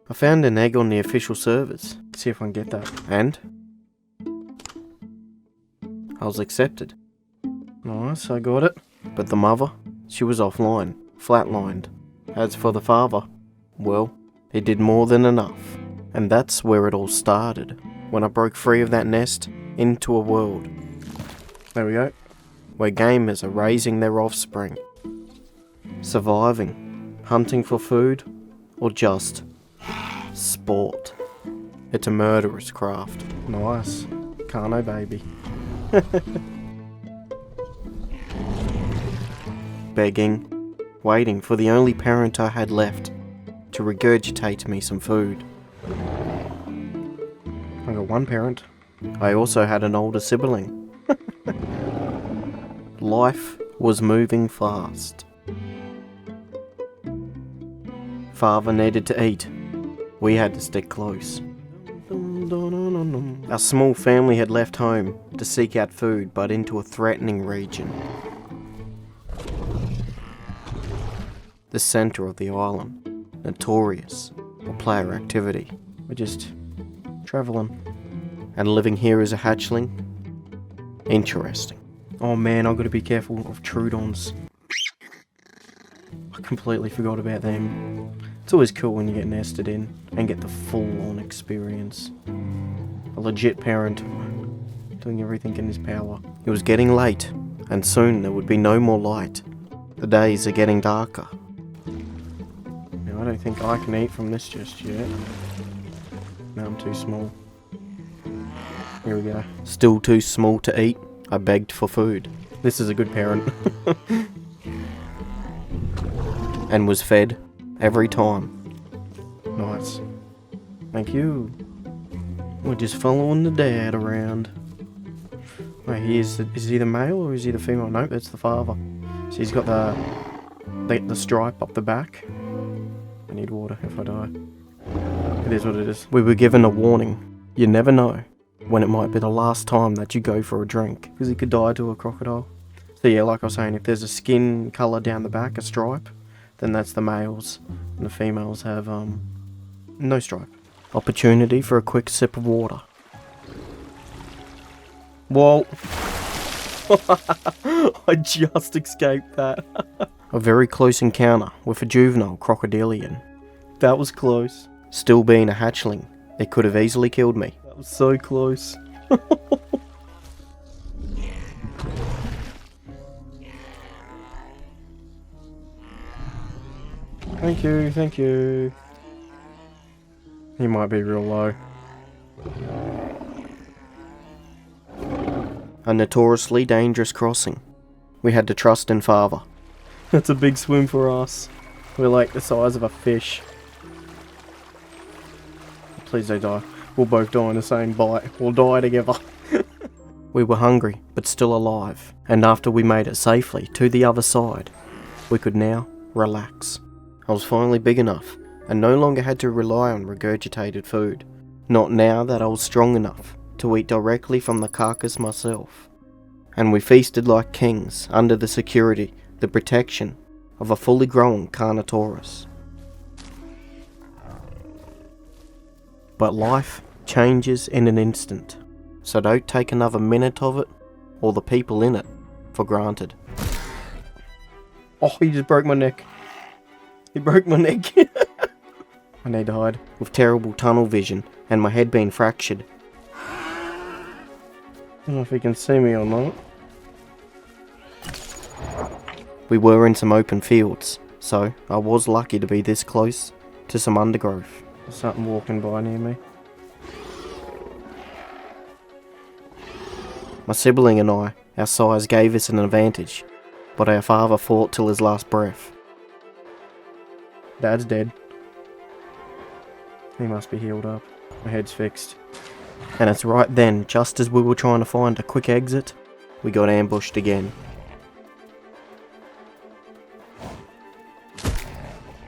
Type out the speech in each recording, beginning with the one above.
I found an egg on the official servers. Let's see if I can get that. And? I was accepted. Nice, I got it. But the mother, she was offline, flatlined. As for the father, well, he did more than enough. And that's where it all started, when I broke free of that nest into a world. There we go. Where gamers are raising their offspring. Surviving, hunting for food, or just sport. It's a murderous craft. Nice. Carno baby. Begging, waiting for the only parent I had left to regurgitate me some food. I got one parent. I also had an older sibling. Life was moving fast. Father needed to eat. We had to stick close. Our small family had left home to seek out food, but into a threatening region. The centre of the island, notorious for player activity. We're just travelling. And living here as a hatchling? Interesting. Oh man, I've got to be careful of Troodons. I completely forgot about them. It's always cool when you get nested in and get the full-on experience. A legit parent doing everything in his power. It was getting late, and soon there would be no more light. The days are getting darker. Now, I don't think I can eat from this just yet. No, I'm too small. Here we go. Still too small to eat, I begged for food. This is a good parent. And was fed every time. Nice. Thank you. We're just following the dad around. Wait, is he the male or is he the female? Nope, that's the father. So he's got the stripe up the back. I need water if I die. It is what it is. We were given a warning. You never know when it might be the last time that you go for a drink, because he could die to a crocodile. So yeah, like I was saying, if there's a skin colour down the back, a stripe, then that's the males, and the females have no stripe. Opportunity for a quick sip of water. Whoa. I just escaped that. A very close encounter with a juvenile crocodilian. That was close. Still being a hatchling, it could have easily killed me. That was so close. Thank you, thank you. He might be real low. A notoriously dangerous crossing. We had to trust in father. That's a big swim for us. We're like the size of a fish. Please don't die. We'll both die in the same bite. We'll die together. We were hungry, but still alive. And after we made it safely to the other side, we could now relax. I was finally big enough, and no longer had to rely on regurgitated food. Not now that I was strong enough to eat directly from the carcass myself. And we feasted like kings under the security, the protection of a fully grown Carnotaurus. But life changes in an instant, so don't take another minute of it, or the people in it, for granted. Oh, he just broke my neck. He broke my neck. I need to hide. With terrible tunnel vision and my head being fractured. I don't know if he can see me or not. We were in some open fields, so I was lucky to be this close to some undergrowth. There's something walking by near me. My sibling and I, our size gave us an advantage, but our father fought till his last breath. Dad's dead. He must be healed up. My head's fixed. And it's right then, just as we were trying to find a quick exit, we got ambushed again.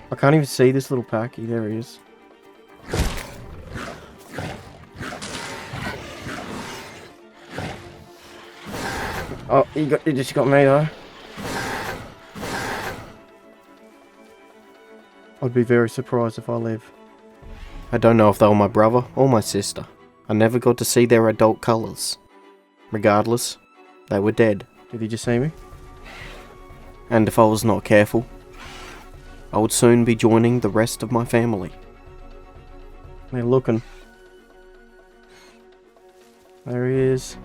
I can't even see this little packy. There he is. Oh, he just got me though. I'd be very surprised if I live. I don't know if they were my brother or my sister. I never got to see their adult colours. Regardless, they were dead. Did you just see me? And if I was not careful, I would soon be joining the rest of my family. They're looking. There he is.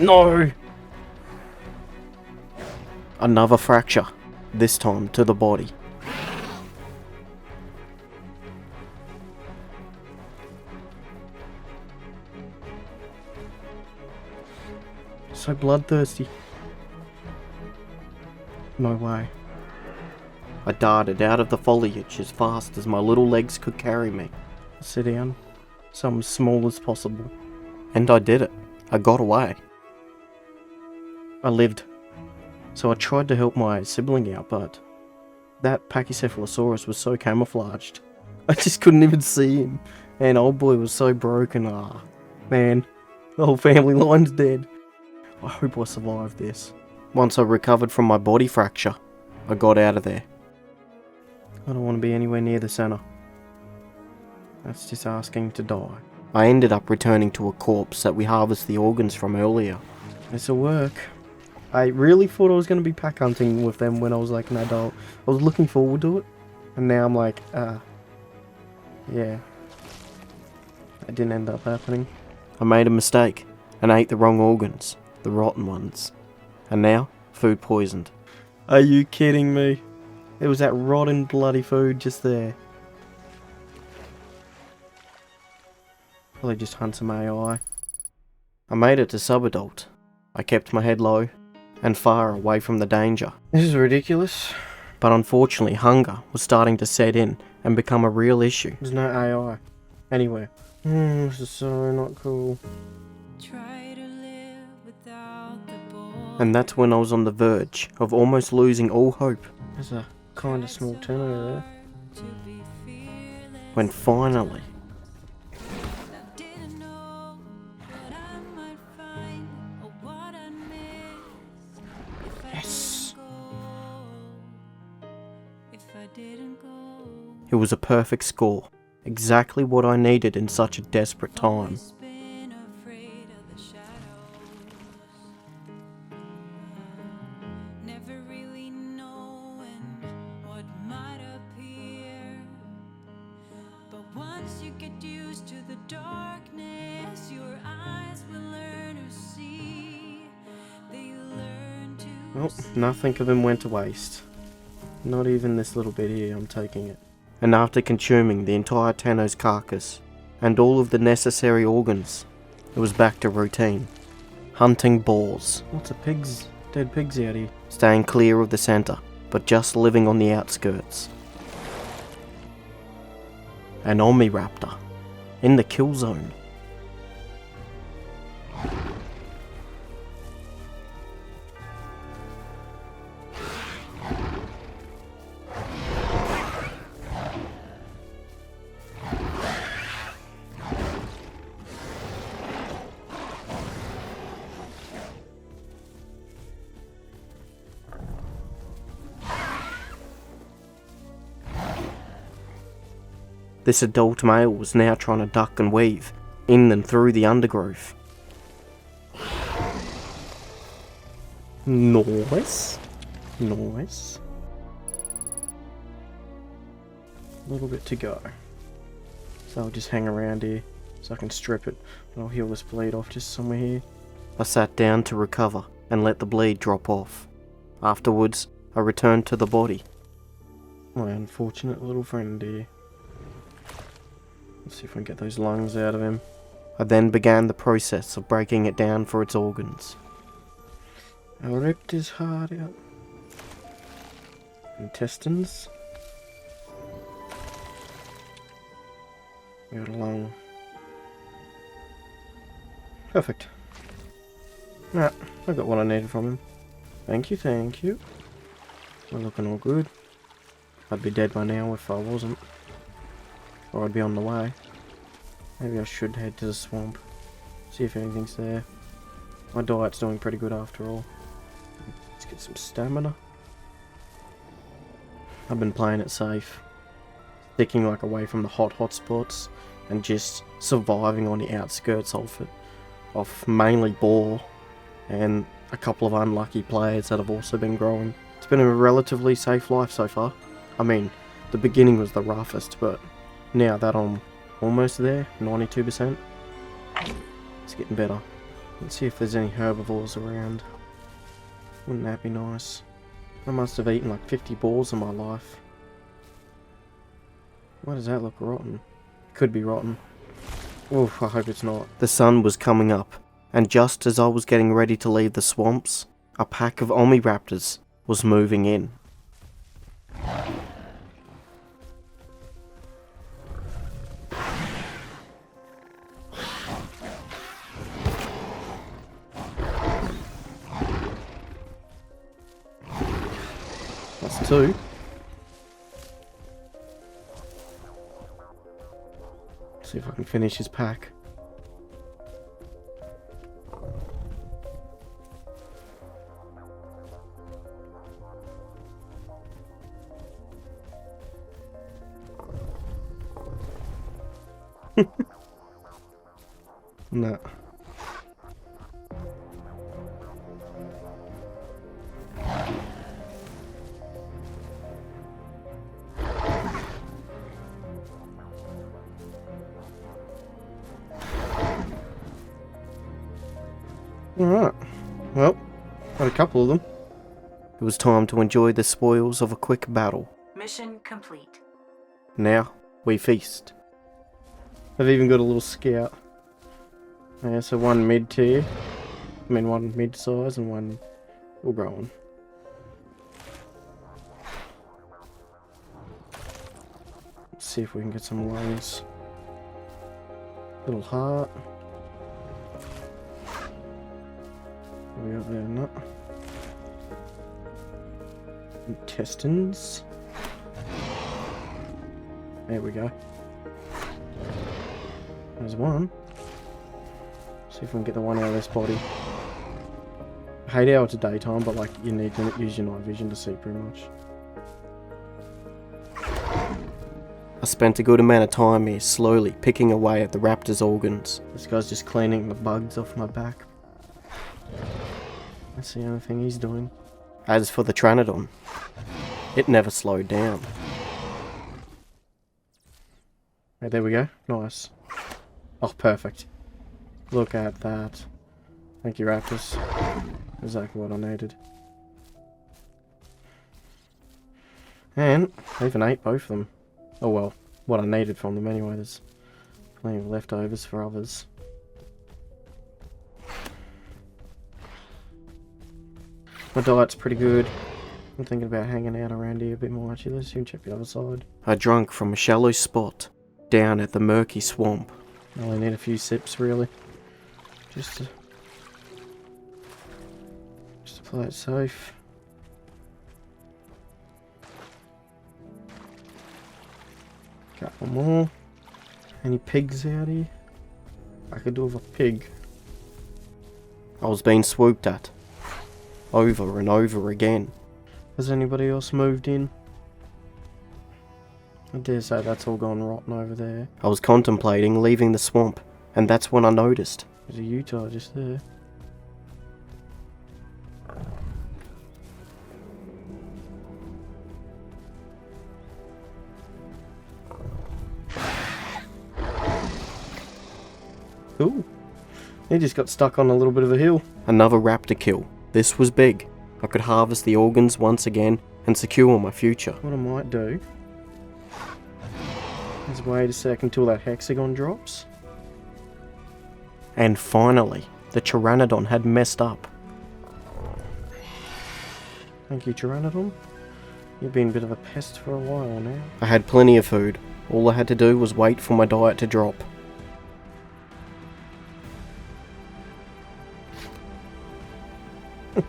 No! Another fracture, this time to the body. So bloodthirsty. No way. I darted out of the foliage as fast as my little legs could carry me. Sit down. Something small as possible. And I did it. I got away. I lived. So I tried to help my sibling out, but that Pachycephalosaurus was so camouflaged. I just couldn't even see him. And old boy was so broken. Ah, man. The whole family line's dead. I hope I survived this. Once I recovered from my body fracture, I got out of there. I don't want to be anywhere near the center. That's just asking to die. I ended up returning to a corpse that we harvested the organs from earlier. This'll work. I really thought I was going to be pack hunting with them when I was like an adult. I was looking forward to it. And now I'm like, yeah. That didn't end up happening. I made a mistake and ate the wrong organs. The rotten ones. And now, food poisoned. Are you kidding me? There was that rotten bloody food just there. Probably just hunt some AI. I made it to subadult. I kept my head low and far away from the danger. This is ridiculous. But unfortunately, hunger was starting to set in and become a real issue. There's no AI anywhere. This is so not cool. And that's when I was on the verge of almost losing all hope. There's a kind of small tin over there. When finally... Yes! It was a perfect score. Exactly what I needed in such a desperate time. Well, nothing of him went to waste. Not even this little bit here, I'm taking it. And after consuming the entire Tenno's carcass, and all of the necessary organs, it was back to routine. Hunting boars. Lots of pigs, dead pigs out here. Staying clear of the centre, but just living on the outskirts. An Omniraptor, in the kill zone. This adult male was now trying to duck and weave, in and through the undergrowth. Nice. Nice. A little bit to go. So I'll just hang around here, so I can strip it, and I'll heal this bleed off just somewhere here. I sat down to recover, and let the bleed drop off. Afterwards, I returned to the body. My unfortunate little friend here. Let's see if we can get those lungs out of him. I then began the process of breaking it down for its organs. I ripped his heart out. Intestines. We got a lung. Perfect. Nah, I got what I needed from him. Thank you, thank you. We're looking all good. I'd be dead by now if I wasn't. Or I'd be on the way. Maybe I should head to the swamp. See if anything's there. My diet's doing pretty good after all. Let's get some stamina. I've been playing it safe. sticking like away from the hot spots and just surviving on the outskirts of it, of mainly boar and a couple of unlucky players that have also been growing. It's been a relatively safe life so far. I mean, the beginning was the roughest, but now that I'm almost there, 92%, it's getting better. Let's see if there's any herbivores around. Wouldn't that be nice? I must have eaten like 50 boars in my life. Why does that look rotten? Could be rotten. Oof, I hope it's not. The sun was coming up, and just as I was getting ready to leave the swamps, a pack of Omniraptors was moving in. That's two. See if I can finish his pack. No. Alright, well, got a couple of them. It was time to enjoy the spoils of a quick battle. Mission complete. Now, we feast. I've even got a little scout. Yeah, so one mid-tier, one mid-size and one full-grown. Let's see if we can get some lungs. Little heart. What we got there? Nut. Intestines. There we go. There's one. See if we can get the one out of this body. I hate how it's daytime, but like you need to use your night vision to see pretty much. I spent a good amount of time here, slowly picking away at the raptor's organs. This guy's just cleaning the bugs off my back. That's the only thing he's doing. As for the Pteranodon, it never slowed down. Right, there we go. Nice. Oh, perfect. Look at that. Thank you, Raptors. Exactly what I needed. And I even ate both of them. Oh well, what I needed from them anyway. There's plenty of leftovers for others. My diet's pretty good. I'm thinking about hanging out around here a bit more actually. Let's even check the other side. I drank from a shallow spot down at the murky swamp. I only need a few sips really. Just to play it safe. Couple more. Any pigs out here? I could do with a pig. I was being swooped at. Over and over again. Has anybody else moved in? I dare say that's all gone rotten over there. I was contemplating leaving the swamp, and that's when I noticed. There's a Utah just there. Ooh, he just got stuck on a little bit of a hill. Another raptor kill. This was big. I could harvest the organs once again and secure my future. What I might do is wait a sec until that hexagon drops. And finally, the Pteranodon had messed up. Thank you, Pteranodon. You've been a bit of a pest for a while now. I had plenty of food. All I had to do was wait for my diet to drop.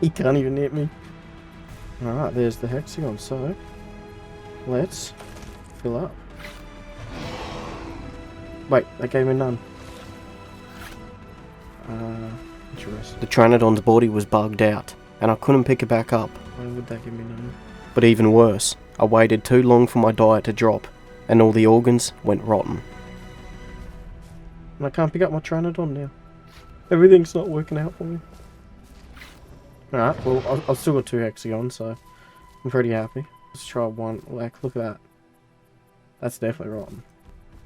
He can't even hit me. Alright, there's the hexagon, so let's fill up. Wait, that gave me none. Interesting. The Pteranodon's body was bugged out, and I couldn't pick it back up. Why would that give me none? But even worse, I waited too long for my diet to drop, and all the organs went rotten. And I can't pick up my Troodon now. Everything's not working out for me. Alright, well, I've still got 2 hexagons, so I'm pretty happy. Let's try one. Like, look at that. That's definitely rotten.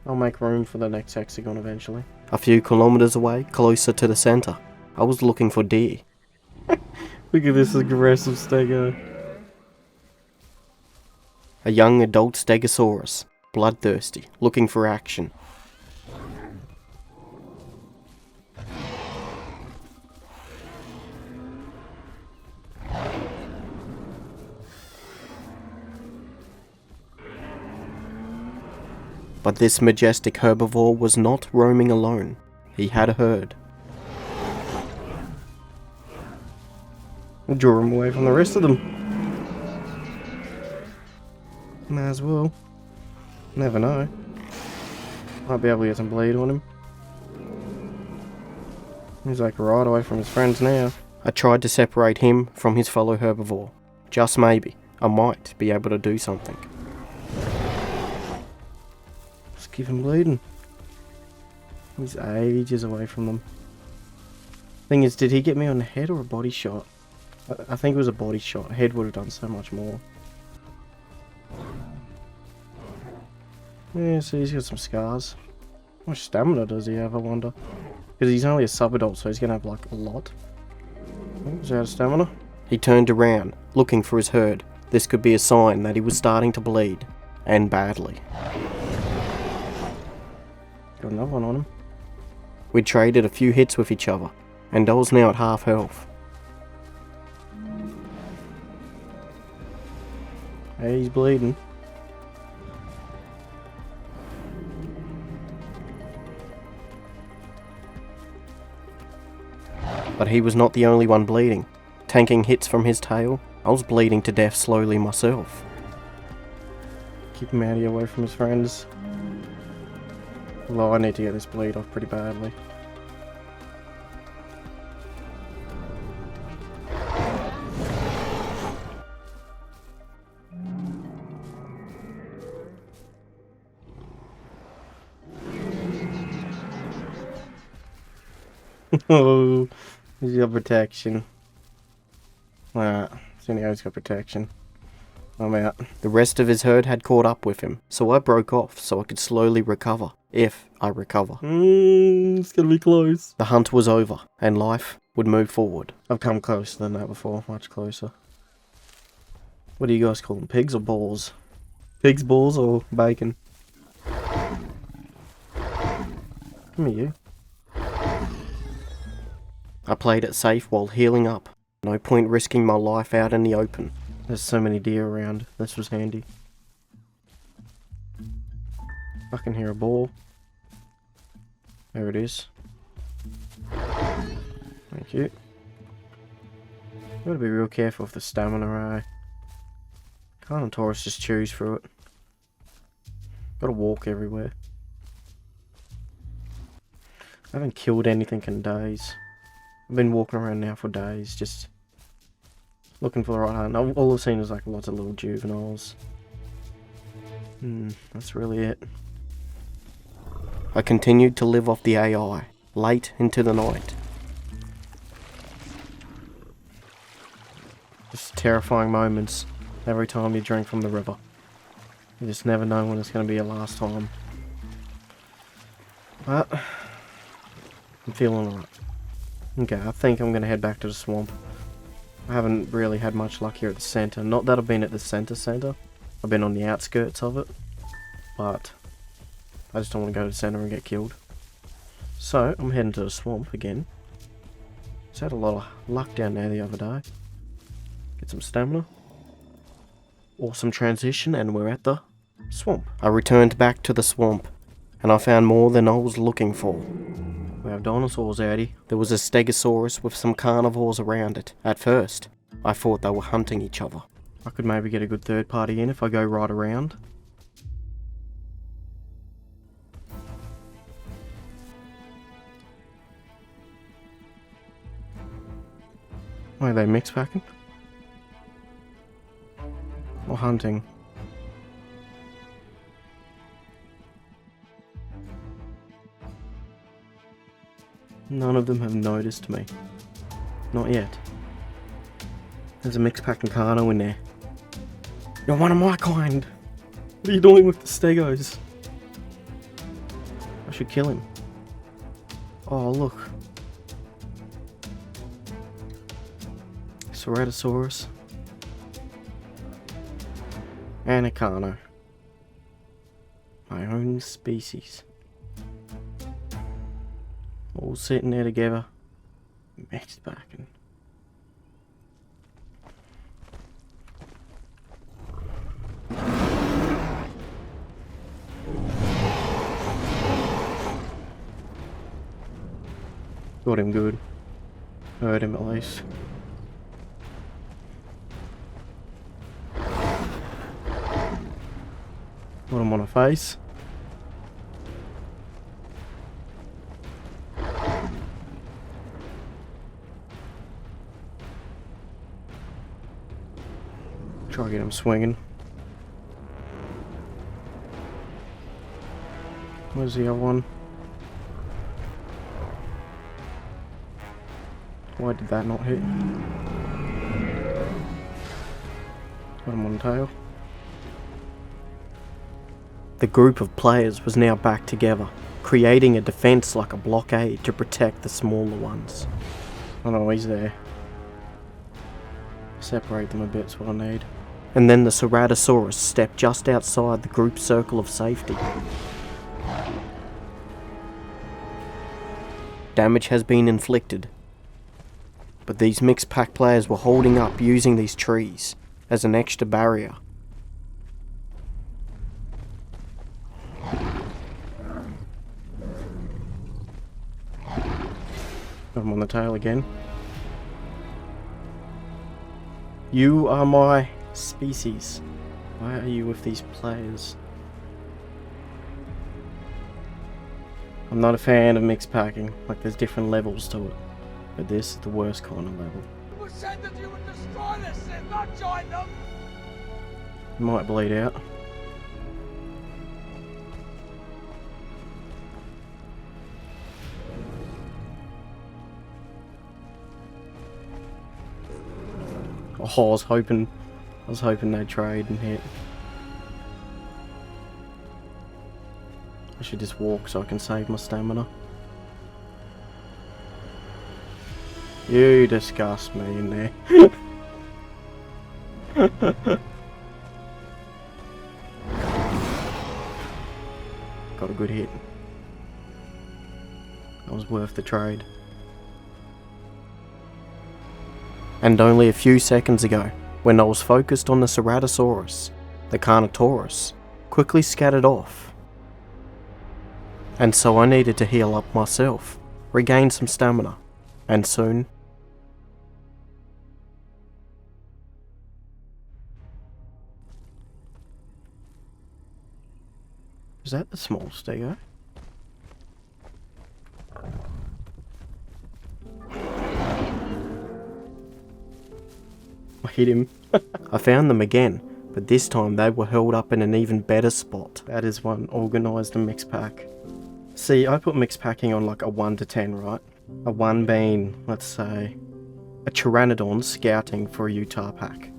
I'll make room for the next hexagon eventually. A few kilometers away, closer to the center, I was looking for deer. Look at this aggressive stego. A young adult stegosaurus, bloodthirsty, looking for action. But this majestic herbivore was not roaming alone. He had a herd. Draw him away from the rest of them. May as well. Never know. Might be able to get some bleed on him. He's like right away from his friends now. I tried to separate him from his fellow herbivore. Just maybe, I might be able to do something. Just keep him bleeding. He's ages away from them. Thing is, did he get me on the head or a body shot? I think it was a body shot. Head would have done so much more. Yeah, so he's got some scars. How much stamina does he have, I wonder? Because he's only a sub-adult, so he's going to have like a lot. Oh, he's out of stamina. He turned around, looking for his herd. This could be a sign that he was starting to bleed. And badly. Got another one on him. We traded a few hits with each other, and I was now at half health. Hey, he's bleeding. But he was not the only one bleeding. Tanking hits from his tail, I was bleeding to death slowly myself. Keep him out of here, away from his friends. Although I need to get this bleed off pretty badly. Oh, he's got protection. Alright, so now he's got protection. I'm out. The rest of his herd had caught up with him, so I broke off so I could slowly recover. If I recover. It's gonna be close. The hunt was over, and life would move forward. I've come closer than that before, much closer. What do you guys call them, pigs or balls? Pigs, balls, or bacon? Come here, you. I played it safe while healing up. No point risking my life out in the open. There's so many deer around. This was handy. I can hear a ball. There it is. Thank you. Gotta be real careful with the stamina, eh? Carnotaurus just chews through it. Gotta walk everywhere. I haven't killed anything in days. I've been walking around now for days, just looking for the right hunt. All I've seen is like lots of little juveniles. That's really it. I continued to live off the AI, late into the night. Just terrifying moments every time you drink from the river. You just never know when it's going to be your last time. But I'm feeling alright. Okay, I think I'm going to head back to the swamp. I haven't really had much luck here at the center. Not that I've been at the center. I've been on the outskirts of it. But I just don't want to go to the center and get killed. So, I'm heading to the swamp again. Just had a lot of luck down there the other day. Get some stamina. Awesome transition, and we're at the swamp. I returned back to the swamp, and I found more than I was looking for. We have dinosaurs, Addy. There was a stegosaurus with some carnivores around it. At first, I thought they were hunting each other. I could maybe get a good third party in if I go right around. Why are they mixed packing? Or hunting? None of them have noticed me. Not yet. There's a mixed pack and Carno in there. You're one of my kind! What are you doing with the stegos? I should kill him. Oh, look. Ceratosaurus. And a Carno. My own species. All sitting there together. Mixed back and... Got him good. Hurt him at least. Got him on a face. Try to get him swinging. Where's the other one? Why did that not hit? Got him on the tail. The group of players was now back together, creating a defense like a blockade to protect the smaller ones. Oh no, he's there. Separate them a bit's what I need. And then the Ceratosaurus stepped just outside the group's circle of safety. Damage has been inflicted, but these mixed pack players were holding up using these trees as an extra barrier. Got him on the tail again. You are my species. Why are you with these players? I'm not a fan of mixed packing, like there's different levels to it. But this is the worst kind of level. It was said that you would destroy this and not join them! Might bleed out. Oh, I was hoping they'd trade and hit. I should just walk so I can save my stamina. You disgust me in there. Got a good hit. That was worth the trade. And only a few seconds ago, when I was focused on the Ceratosaurus, the Carnotaurus quickly scattered off. And so I needed to heal up myself, regain some stamina, and soon... Is that the small stego? I hit him. I found them again, but this time they were held up in an even better spot. That is one organised and mixed pack. See, I put mixed packing on like a 1 to 10, right? A 1 being, let's say, a Pteranodon scouting for a Utah pack.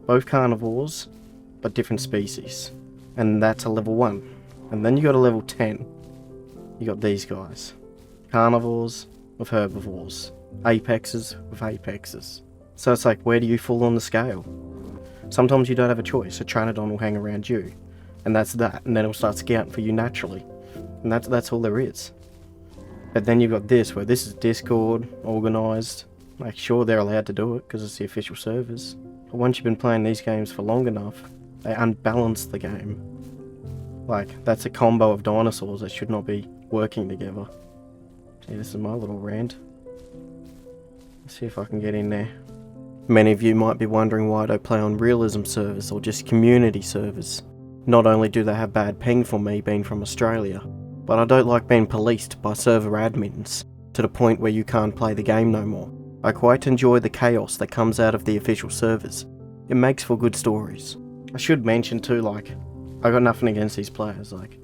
Both carnivores, but different species. And that's a level 1. And then you got a level 10. You got these guys. Carnivores with herbivores. Apexes with apexes. So it's like, where do you fall on the scale? Sometimes you don't have a choice. A Pteranodon will hang around you. And that's that. And then it'll start scouting for you naturally. And that's all there is. But then you've got this, where this is Discord, organised. Like, sure, they're allowed to do it, because it's the official servers. But once you've been playing these games for long enough, they unbalance the game. Like, that's a combo of dinosaurs that should not be working together. See, this is my little rant. Let's see if I can get in there. Many of you might be wondering why I don't play on realism servers or just community servers. Not only do they have bad ping for me being from Australia, but I don't like being policed by server admins to the point where you can't play the game no more. I quite enjoy the chaos that comes out of the official servers. It makes for good stories. I should mention too, like, I got nothing against these players, like,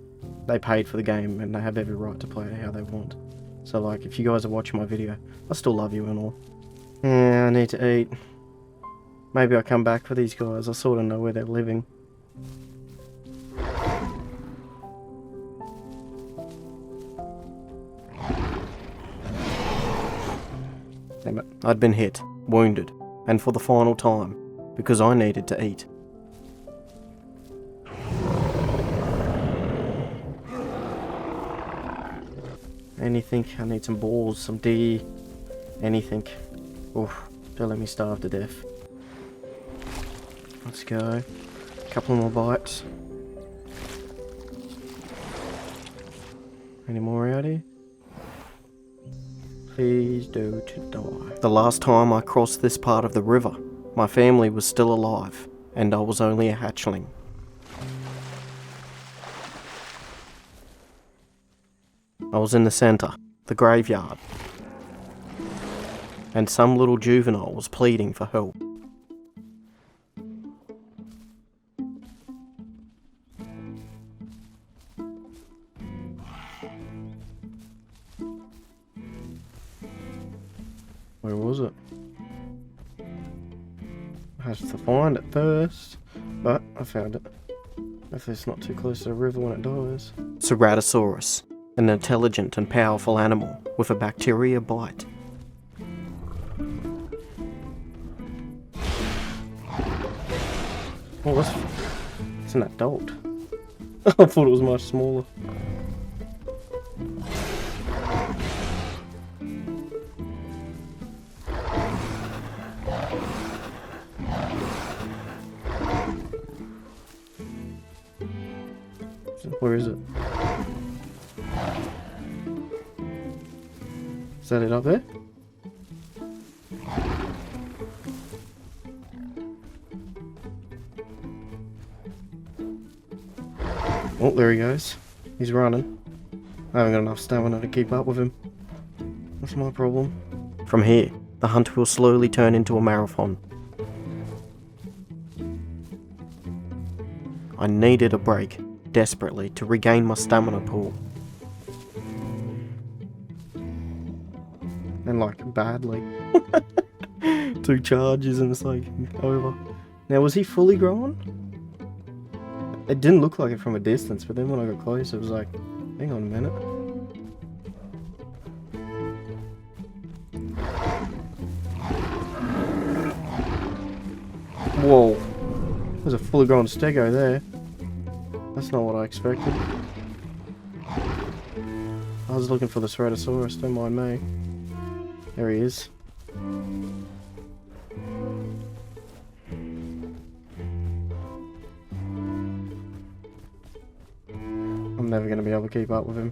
they paid for the game and they have every right to play it how they want. So like, if you guys are watching my video, I still love you and all. Yeah, I need to eat. Maybe I'll come back for these guys. I sort of know where they're living. Damn it. I'd been hit, wounded, and for the final time, because I needed to eat. Anything. I need some balls, some D, anything. Oof, don't let me starve to death. Let's go. A couple more bites. Any more out here? Please do to die. The last time I crossed this part of the river, my family was still alive, and I was only a hatchling. I was in the centre, the graveyard, and some little juvenile was pleading for help. Where was it? I had to find it first, but I found it. Hopefully it's not too close to the river when it dies. Dinosaurs. An intelligent and powerful animal with a bacteria bite. Oh, it's an adult. I thought it was much smaller. Where is it? Is that it up there? Oh, there he goes. He's running. I haven't got enough stamina to keep up with him. That's my problem. From here, the hunt will slowly turn into a marathon. I needed a break, desperately, to regain my stamina pool. And like, badly. 2 charges and it's like, over. Now, was he fully grown? It didn't look like it from a distance, but then when I got close, it was like, hang on a minute. Whoa. There's a fully grown stego there. That's not what I expected. I was looking for the Ceratosaurus, don't mind me. There he is. I'm never going to be able to keep up with him.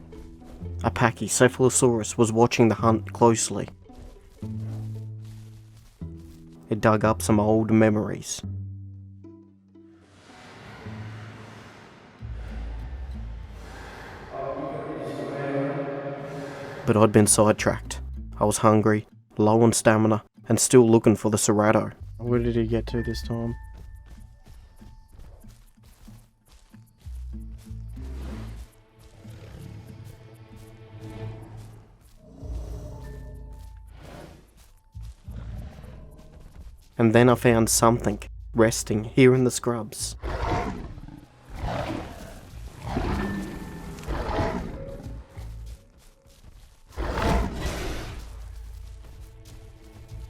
A Pachycephalosaurus was watching the hunt closely. It dug up some old memories. But I'd been sidetracked. I was hungry, low on stamina, and still looking for the Cerato. Where did he get to this time? And then I found something resting here in the scrubs.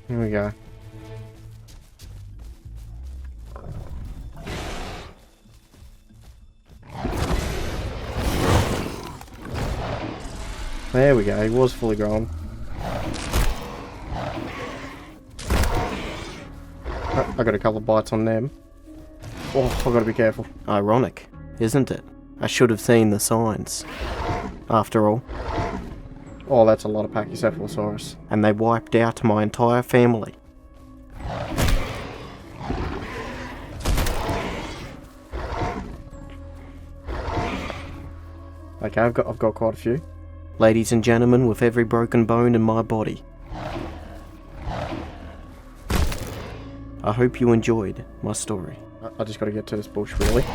Here we go. There we go, he was fully grown. I got a couple of bites on them. Oh, I've got to be careful. Ironic, isn't it? I should have seen the signs. After all. Oh, that's a lot of Pachycephalosaurus. And they wiped out my entire family. Okay, I've got quite a few. Ladies and gentlemen, with every broken bone in my body, I hope you enjoyed my story. I just gotta get to this bush, really.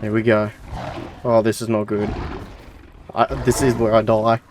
Here we go. Oh, this is not good. This is where I die.